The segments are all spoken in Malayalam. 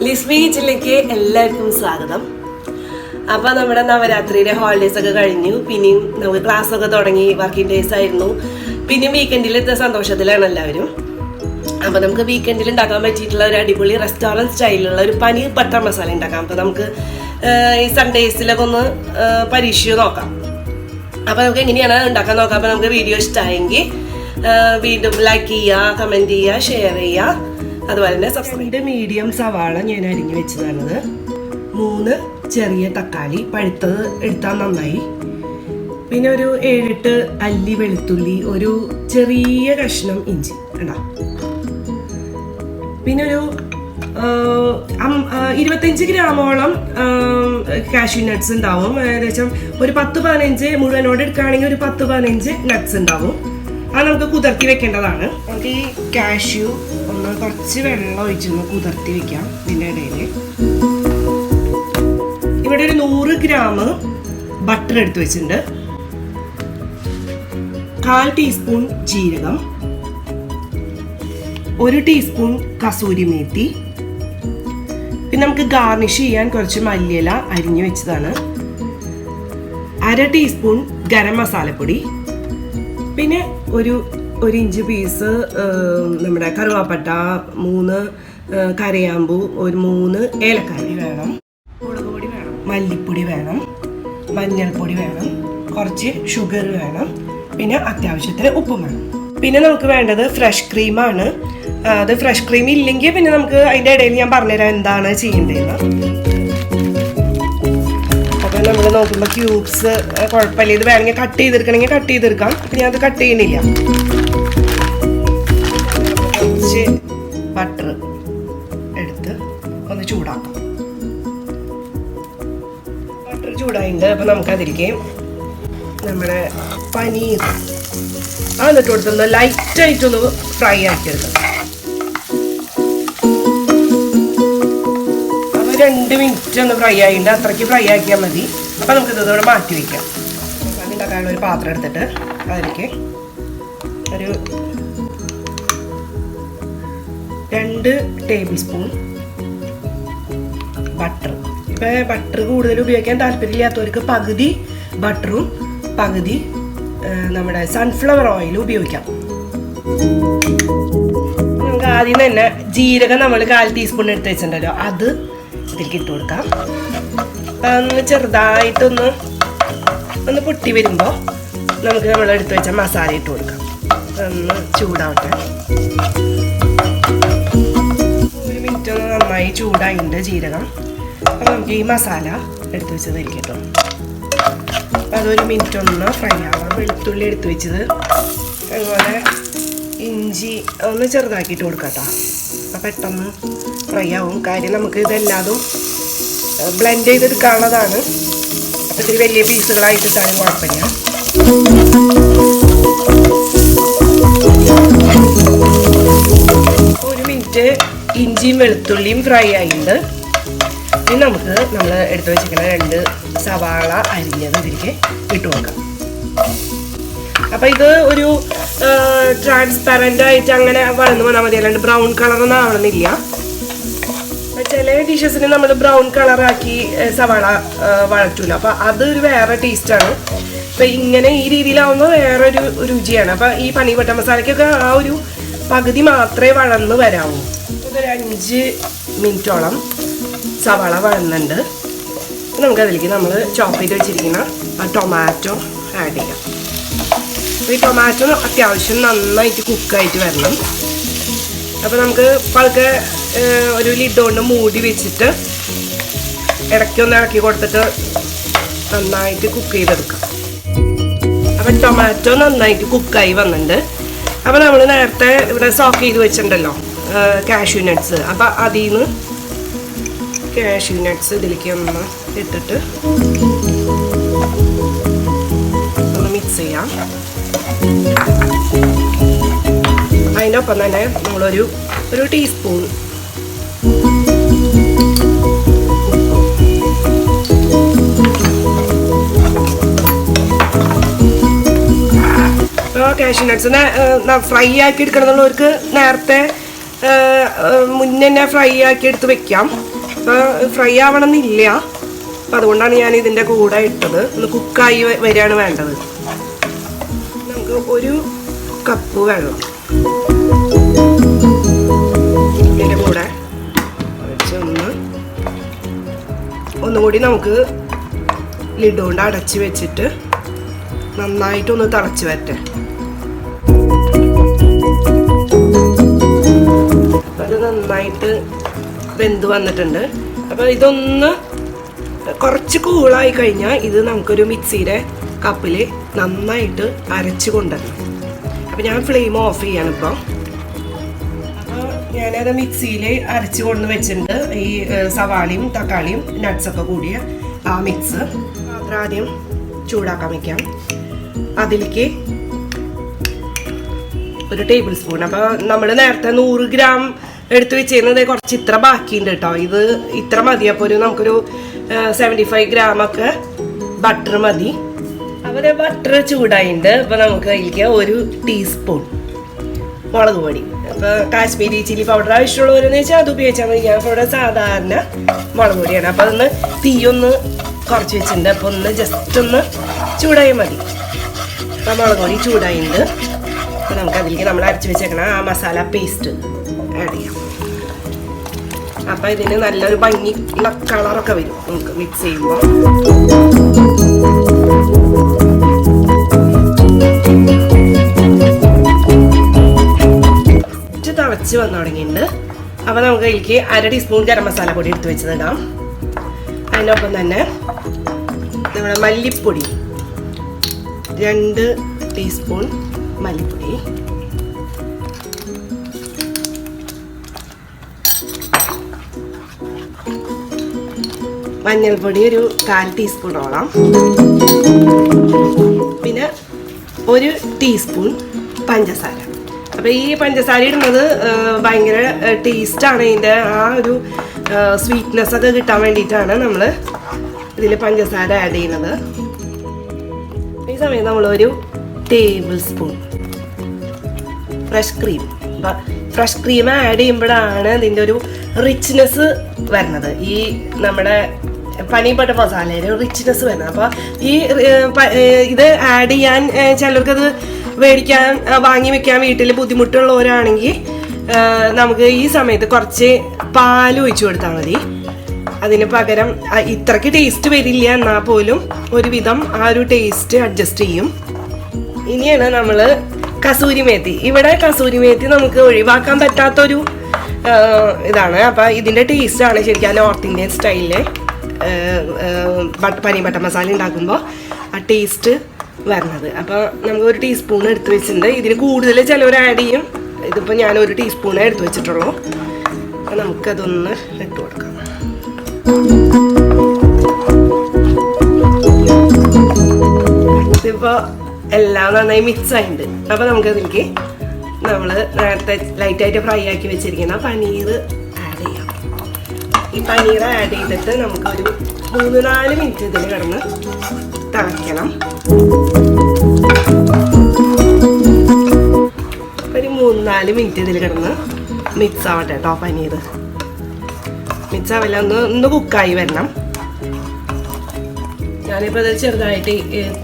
ലിസ്ബി കിച്ചണിലേക്ക് എല്ലാവർക്കും സ്വാഗതം. അപ്പോൾ നമ്മുടെ നവരാത്രിയുടെ ഹോളിഡേയ്സ് ഒക്കെ കഴിഞ്ഞു. പിന്നെയും നമുക്ക് ക്ലാസ് ഒക്കെ തുടങ്ങി, വർക്കിംഗ് ഡേയ്സ് ആയിരുന്നു. പിന്നെയും വീക്കെൻഡിലെത്ത സന്തോഷത്തിലാണ് എല്ലാവരും. അപ്പോൾ നമുക്ക് വീക്കെൻഡിൽ ഉണ്ടാക്കാൻ പറ്റിയിട്ടുള്ള ഒരു അടിപൊളി റെസ്റ്റോറൻറ്റ് സ്റ്റൈലിലുള്ള ഒരു പനീർ ബട്ടർ മസാല ഉണ്ടാക്കാം. അപ്പോൾ നമുക്ക് ഈ സൺഡേയ്സിലൊക്കെ ഒന്ന് പരീക്ഷിച്ച് നോക്കാം. അപ്പോൾ നമുക്ക് എങ്ങനെയാണ് ഉണ്ടാക്കാൻ നോക്കാം. അപ്പോൾ നമുക്ക് വീഡിയോ ഇഷ്ടമായെങ്കിൽ വീണ്ടും ലൈക്ക് ചെയ്യുക, കമൻറ്റ് ചെയ്യുക, ഷെയർ ചെയ്യുക. അതുപോലെ തന്നെ സബ്സ്ക്രൈബ്. മീഡിയം സവാള ഞാൻ അരിഞ്ഞ് വെച്ചതാണത്. 3 ചെറിയ തക്കാളി പഴുത്തത് എടുത്താൽ നന്നായി. പിന്നെ ഒരു 7-8 അല്ലി വെളുത്തുള്ളി, ഒരു ചെറിയ കഷ്ണം ഇഞ്ചി കേട്ടോ. പിന്നെ ഒരു 25 ഗ്രാമോളം കാഷ്യൂ നട്ട്സ് ഉണ്ടാവും. ഏകദേശം ഒരു 10-15 മുഴുവനോട് എടുക്കുകയാണെങ്കിൽ ഒരു 10-15 നട്ട്സ് ഉണ്ടാവും. അത് നമുക്ക് കുതിർത്തി വെക്കേണ്ടതാണ്. നമുക്ക് ഈ കാഷ്യൂ ഒന്ന് കുറച്ച് വെള്ളം ഒഴിച്ചൊന്ന് കുതിർത്തി വെക്കാം. ഇതിൻ്റെ ഇടയിൽ ഇവിടെ ഒരു 100 ഗ്രാം ബട്ടർ എടുത്ത് വെച്ചിട്ടുണ്ട്. 1/4 ടീസ്പൂൺ ജീരകം, 1 ടീസ്പൂൺ കസൂരി മേത്തി. പിന്നെ നമുക്ക് ഗാർണിഷ് ചെയ്യാൻ കുറച്ച് മല്ലിയില അരിഞ്ഞു വെച്ചതാണ്. 1/2 ടീസ്പൂൺ ഗരം മസാലപ്പൊടി. പിന്നെ ഒരു ഇഞ്ച് പീസ് നമ്മുടെ കറുവാപ്പട്ട, 3 കരയാമ്പൂ, ഒരു 3 ഏലക്കായ വേണം. മുളക് പൊടി വേണം, മല്ലിപ്പൊടി വേണം, മഞ്ഞൾപ്പൊടി വേണം, കുറച്ച് ഷുഗർ വേണം, പിന്നെ അത്യാവശ്യത്തിന് ഉപ്പും വേണം. പിന്നെ നമുക്ക് വേണ്ടത് ഫ്രഷ് ക്രീമാണ്. അത് ഫ്രഷ് ക്രീം ഇല്ലെങ്കിൽ പിന്നെ നമുക്ക് അതിൻ്റെ ഇടയിൽ ഞാൻ പറഞ്ഞുതരാം എന്താണ് ചെയ്യേണ്ടതെന്ന്. അപ്പോൾ നമ്മൾ നോക്കുമ്പോൾ ക്യൂബ്സ് കുഴപ്പമില്ല. ഇത് വേണമെങ്കിൽ കട്ട് ചെയ്തെടുക്കണമെങ്കിൽ കട്ട് ചെയ്തെടുക്കാം. ഞാൻ അത് കട്ട് ചെയ്യണില്ല. കുറച്ച് ബട്ടർ എടുത്ത് ഒന്ന് ചൂടാക്കാം. ബട്ടർ ചൂടായിട്ടുണ്ട്. അപ്പോൾ നമുക്കതിലേക്ക് നമ്മുടെ പനീർ എന്നിട്ട് കൊടുത്തൊന്ന് ലൈറ്റായിട്ടൊന്ന് ഫ്രൈ ആക്കിയെടുക്കാം. 2 മിനിറ്റ് ഒന്ന് ഫ്രൈ ആയിട്ടുണ്ട്. അത്രയ്ക്ക് ഫ്രൈ ആക്കിയാൽ മതി. അപ്പോൾ നമുക്കിത് ഇതോടെ മാറ്റി വയ്ക്കാം. ഉണ്ടാക്കാനുള്ള ഒരു പാത്രം എടുത്തിട്ട് അതിലേക്ക് ഒരു 2 ടേബിൾ സ്പൂൺ ബട്ടർ. ഇപ്പോൾ ബട്ടർ കൂടുതൽ ഉപയോഗിക്കാൻ താല്പര്യമില്ലാത്തവർക്ക് പകുതി ബട്ടറും പകുതി നമ്മുടെ സൺഫ്ലവർ ഓയിലും ഉപയോഗിക്കാം. നമുക്ക് ആദ്യം തന്നെ ജീരകം നമ്മൾ 1/4 ടീസ്പൂൺ എടുത്ത് വെച്ചിട്ടുണ്ടല്ലോ, അത് ഇതിലേക്ക് ഇട്ട് കൊടുക്കാം. ഒന്ന് ചെറുതായിട്ടൊന്ന് പൊട്ടി വരുമ്പോൾ നമുക്ക് നമ്മൾ എടുത്ത് വെച്ച മസാല ഇട്ട് കൊടുക്കാം. ഒന്ന് ചൂടാവട്ടെ. 1 മിനിറ്റ് ഒന്ന് നന്നായി ചൂടായിട്ടുണ്ട് ജീരകം. അപ്പോൾ നമുക്ക് ഈ മസാല എടുത്ത് വെച്ചത് ഇരിക്കട്ടോ. അപ്പോൾ അതൊരു മിനിറ്റ് ഒന്ന് ഫ്രൈ ആവാം. വെളുത്തുള്ളി എടുത്ത് വെച്ചത്, അതുപോലെ ഇഞ്ചി ഒന്ന് ചെറുതാക്കിയിട്ട് കൊടുക്കാം കേട്ടോ. അപ്പോൾ പെട്ടെന്ന് ഫ്രൈ ആവും. കാര്യം നമുക്ക് ഇതെല്ലാതും ബ്ലെൻഡ് ചെയ്തെടുക്കാനുള്ളതാണ്. അപ്പോൾ ഇത്തിരി വലിയ പീസുകളായിട്ട് ഇട്ടാലും കുഴപ്പമില്ല. ഒരു മിനിറ്റ് ഇഞ്ചിയും വെളുത്തുള്ളിയും ഫ്രൈ ആയിട്ടുണ്ട്. ഇനി നമുക്ക് നമ്മൾ എടുത്ത് വെച്ചിരിക്കുന്ന 2 സവാള അരിഞ്ഞത് ഇതിലേക്ക് ഇട്ട് കൊടുക്കാം. അപ്പോൾ ഇത് ഒരു ട്രാൻസ്പെറൻ്റ് ആയിട്ട് അങ്ങനെ വളർന്നു വന്നാൽ മതി. അല്ലാണ്ട് ബ്രൗൺ കളറൊന്നും ആവണമെന്നില്ല. ചില ഡിഷസിന് നമ്മൾ ബ്രൗൺ കളറാക്കി സവാള വഴറ്റൂല. അപ്പോൾ അതൊരു വേറെ ടേസ്റ്റാണ്. അപ്പോൾ ഇങ്ങനെ ഈ രീതിയിലാവുമ്പോൾ വേറൊരു രുചിയാണ്. അപ്പോൾ ഈ പനീർ ബട്ടർ മസാലയ്ക്കൊക്കെ ആ ഒരു പകുതി മാത്രമേ വഴന്ന് വരാവൂ. ഇതൊരു 5 മിനിറ്റോളം സവാള വഴന്നുണ്ട്. നമുക്കതിലേക്ക് നമ്മൾ ചോപ്പ് ചെയ്ത് വെച്ചിരിക്കുന്ന ടൊമാറ്റോ ആഡ് ചെയ്യാം. അപ്പോൾ ഈ ടൊമാറ്റോ അത്യാവശ്യം നന്നായിട്ട് കുക്കായിട്ട് വരണം. അപ്പോൾ നമുക്ക് പതുക്കെ ഒരു ലിഡ് കൊണ്ട് മൂടി വെച്ചിട്ട് ഇടയ്ക്കൊന്ന് ഇളക്കി കൊടുത്തിട്ട് നന്നായിട്ട് കുക്ക് ചെയ്തെടുക്കാം. അപ്പോൾ ടൊമാറ്റോ നന്നായിട്ട് കുക്കായി വന്നിട്ടുണ്ട്. അപ്പോൾ നമ്മൾ നേരത്തെ ഇവിടെ സോക്ക് ചെയ്ത് വെച്ചിട്ടുണ്ടല്ലോ കാഷ്യൂ നട്ട്സ്. അപ്പോൾ അതിൽ നിന്ന് കാഷ്യൂ നട്ട്സ് ഇതിലേക്ക് ഒന്ന് ഇട്ടിട്ട് ഒന്ന് മിക്സ് ചെയ്യാം. അതിൻ്റെ ഒപ്പം തന്നെ നമ്മളൊരു ടീസ്പൂൺ കാഷ്യൂ നട്ട്സ് ഫ്രൈ ആക്കി എടുക്കണമെന്നുള്ളവർക്ക് നേരത്തെ മുന്നേ ഫ്രൈ ആക്കി എടുത്ത് വെക്കാം. അപ്പോൾ ഫ്രൈ ആവണമെന്നില്ല. അപ്പം അതുകൊണ്ടാണ് ഞാൻ ഇതിൻ്റെ കൂടെ ഇട്ടത്. ഒന്ന് കുക്കായി വരികയാണ് വേണ്ടത്. നമുക്ക് 1 കപ്പ് വെള്ളം ഇതിൻ്റെ കൂടെ വെച്ച് ഒന്നുകൂടി നമുക്ക് ലിഡ് കൊണ്ട് അടച്ച് വെച്ചിട്ട് നന്നായിട്ടൊന്ന് തിളച്ച് വരട്ടെ. അത് നന്നായിട്ട് വെന്ത് വന്നിട്ടുണ്ട്. അപ്പോൾ ഇതൊന്ന് കുറച്ച് കൂളായി കഴിഞ്ഞാൽ ഇത് നമുക്കൊരു മിക്സിയുടെ കപ്പിൽ നന്നായിട്ട് അരച്ച് കൊണ്ടുവരണം. അപ്പോൾ ഞാൻ ഫ്ലെയിം ഓഫ് ചെയ്യാണ് ഇപ്പോൾ. അപ്പോൾ ഞാനത് മിക്സിയിൽ അരച്ച് കൊണ്ട് വെച്ചിട്ടുണ്ട്. ഈ സവാളയും തക്കാളിയും നട്ട്സൊക്കെ കൂടിയ ആ മിക്സ് പാത്രം ആദ്യം ചൂടാക്കാൻ വയ്ക്കാം. അതിലേക്ക് 1 ടേബിൾ സ്പൂൺ. അപ്പോൾ നമ്മൾ നേരത്തെ 100 ഗ്രാം എടുത്ത് വെച്ചിരുന്നത് കുറച്ച് ഇത്ര ബാക്കിയുണ്ട് കേട്ടോ. ഇത് ഇത്ര മതി. അപ്പോൾ നമുക്കൊരു 75 ഗ്രാമൊക്കെ ബട്ടർ മതി. അപ്പോൾ ബട്ടർ ചൂടായിട്ടുണ്ട്. അപ്പോൾ നമുക്ക് അതിലേക്ക് 1 ടീസ്പൂൺ മുളക് പൊടി. അപ്പോൾ കാശ്മീരി ചില്ലി പൗഡർ ആവശ്യമുള്ളവരെന്ന് വെച്ചാൽ അത് ഉപയോഗിച്ചാൽ മതി. ഞാൻ ഇപ്പോൾ ഇവിടെ സാധാരണ മുളക് പൊടിയാണ്. അപ്പോൾ അതൊന്ന് തീയൊന്ന് കുറച്ച് വെച്ചിട്ടുണ്ട്. അപ്പോൾ ഒന്ന് ജസ്റ്റ് ഒന്ന് ചൂടായാൽ മതി. അപ്പോൾ മുളക് പൊടി ചൂടായിട്ടുണ്ട്. അപ്പോൾ നമുക്ക് അതിലേക്ക് നമ്മൾ അരച്ച് വെച്ചേക്കണം ആ മസാല പേസ്റ്റ് ആഡ് ചെയ്യാം. അപ്പം ഇതിന് നല്ലൊരു ഭംഗിയുള്ള കളറൊക്കെ വരും നമുക്ക് മിക്സ് ചെയ്യുമ്പോൾ. തിളച്ച് വന്നു തുടങ്ങിയിട്ടുണ്ട്. അപ്പോൾ നമുക്ക് അതിലേക്ക് 1/2 ടീസ്പൂൺ ഗരം മസാല പൊടി എടുത്ത് വെച്ചതിടാം. അതിനൊപ്പം തന്നെ നമ്മുടെ മല്ലിപ്പൊടി 2 ടീസ്പൂൺ മല്ലിപ്പൊടി, മഞ്ഞൾപ്പൊടി 1/4 ടീസ്പൂണോളം, പിന്നെ 1 ടീസ്പൂൺ പഞ്ചസാര. അപ്പോൾ ഈ പഞ്ചസാര ഇടുന്നത് ഭയങ്കര ടേസ്റ്റാണ്. ഇതിൻ്റെ ആ ഒരു സ്വീറ്റ്നെസ് ഒക്കെ കിട്ടാൻ വേണ്ടിയിട്ടാണ് നമ്മൾ ഇതിൽ പഞ്ചസാര ആഡ് ചെയ്യുന്നത്. ഈ സമയം നമ്മളൊരു table spoon fresh cream add ചെയ്യുമ്പോഴാണ് ഇതിൻ്റെ ഒരു റിച്ച്നെസ് വരുന്നത്. ഈ നമ്മുടെ പനീർ ബട്ടർ മസാലയുടെ റിച്ച്നെസ് വരുന്നത്. അപ്പോൾ ഈ ഇത് ആഡ് ചെയ്യാൻ ചിലർക്കത് വാങ്ങി വെക്കാൻ വീട്ടിൽ ബുദ്ധിമുട്ടുള്ളവരാണെങ്കിൽ നമുക്ക് ഈ സമയത്ത് കുറച്ച് പാൽ ഒഴിച്ചു കൊടുത്താൽ മതി. അതിന് പകരം ഇത്രയ്ക്ക് ടേസ്റ്റ് വരില്ല, എന്നാൽ പോലും ഒരുവിധം ആ ഒരു ടേസ്റ്റ് അഡ്ജസ്റ്റ് ചെയ്യും. ഇനിയാണ് നമ്മൾ കസൂരി മേത്തി. ഇവിടെ കസൂരി മേത്തി നമുക്ക് ഒഴിവാക്കാൻ പറ്റാത്തൊരു ഇതാണ്. അപ്പം ഇതിൻ്റെ ടേസ്റ്റാണ് ശരിക്കും നോർത്ത് ഇന്ത്യൻ സ്റ്റൈലിലെ പനീർ ബട്ടർ മസാല ഉണ്ടാക്കുമ്പോൾ ആ ടേസ്റ്റ് വരുന്നത്. അപ്പോൾ നമുക്ക് 1 ടീസ്പൂൺ എടുത്ത് വെച്ചിട്ടുണ്ട്. ഇതിന് കൂടുതൽ ചിലവർ ആഡ് ചെയ്യും. ഇതിപ്പോൾ ഞാൻ 1 ടീസ്പൂണേ എടുത്ത് വെച്ചിട്ടുള്ളൂ. അപ്പോൾ നമുക്കതൊന്ന് ഇട്ട് കൊടുക്കാം. ഇതിപ്പോൾ എല്ലാം നന്നായി മിക്സ് ആയിട്ടുണ്ട്. അപ്പോൾ നമുക്കതിലേക്ക് നമ്മൾ നേരത്തെ ലൈറ്റായിട്ട് ഫ്രൈ ആക്കി വെച്ചിരിക്കുന്ന പനീർ ആഡ് ചെയ്യാം. ഈ പനീർ ആഡ് ചെയ്തിട്ട് നമുക്കൊരു 3-4 മിനിറ്റ് ഇതിൽ കിടന്ന് തിളയ്ക്കണം. ഒരു 3-4 മിനിറ്റ് ഇതിൽ കിടന്ന് മിക്സ് ആവട്ടെ കേട്ടോ. പനീർ മിക്സ് ആവില്ല, ഒന്ന് കുക്കായി വരണം. ഞാനിപ്പോൾ ഇത് ചെറുതായിട്ട്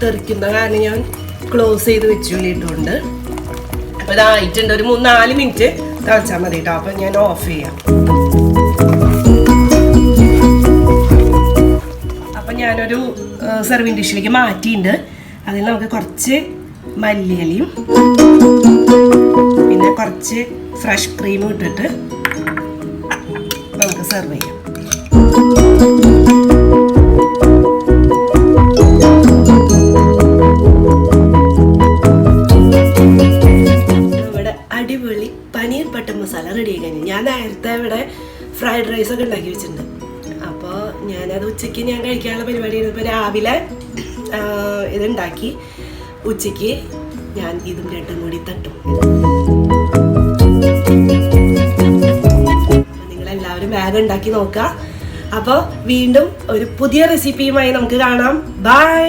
തെറിക്കുന്ന കാരണം ഞാൻ ക്ലോസ് ചെയ്ത് വെച്ചു ഇട്ടുകൊണ്ട്. അപ്പോൾ ഇതായിട്ടുണ്ട്. ഒരു 3-4 മിനിറ്റ് തിളച്ചാൽ മതി കേട്ടോ. അപ്പം ഞാൻ ഓഫ് ചെയ്യാം. അപ്പം ഞാനൊരു സെർവിങ് ഡിഷിലേക്ക് മാറ്റിയിട്ടുണ്ട്. അതിൽ നമുക്ക് കുറച്ച് മല്ലിയിലയും പിന്നെ കുറച്ച് ഫ്രഷ് ക്രീമും ഇട്ടിട്ട് നമുക്ക് സെർവ് ചെയ്യാം. ഇവിടെ അടിപൊളി പനീർ ബട്ടർ മസാല റെഡി ആയി കഴിഞ്ഞു. ഞാൻ നേരത്തെ ഇവിടെ ഫ്രൈഡ് റൈസ് ഒക്കെ ഉണ്ടാക്കി വെച്ചിട്ടുണ്ട്. അപ്പോൾ ഞാനത് ഉച്ചയ്ക്ക് ഞാൻ കഴിക്കാനുള്ള പരിപാടിയാണ്. ഇപ്പോൾ രാവിലെ ഇതുണ്ടാക്കി, ഉച്ചയ്ക്ക് ഞാൻ ഇതും 2ഉം കൂടി തട്ടും. നിങ്ങളെല്ലാവരും വേഗം ഉണ്ടാക്കി നോക്കുക. അപ്പോൾ വീണ്ടും ഒരു പുതിയ റെസിപ്പിയുമായി നമുക്ക് കാണാം. ബൈ.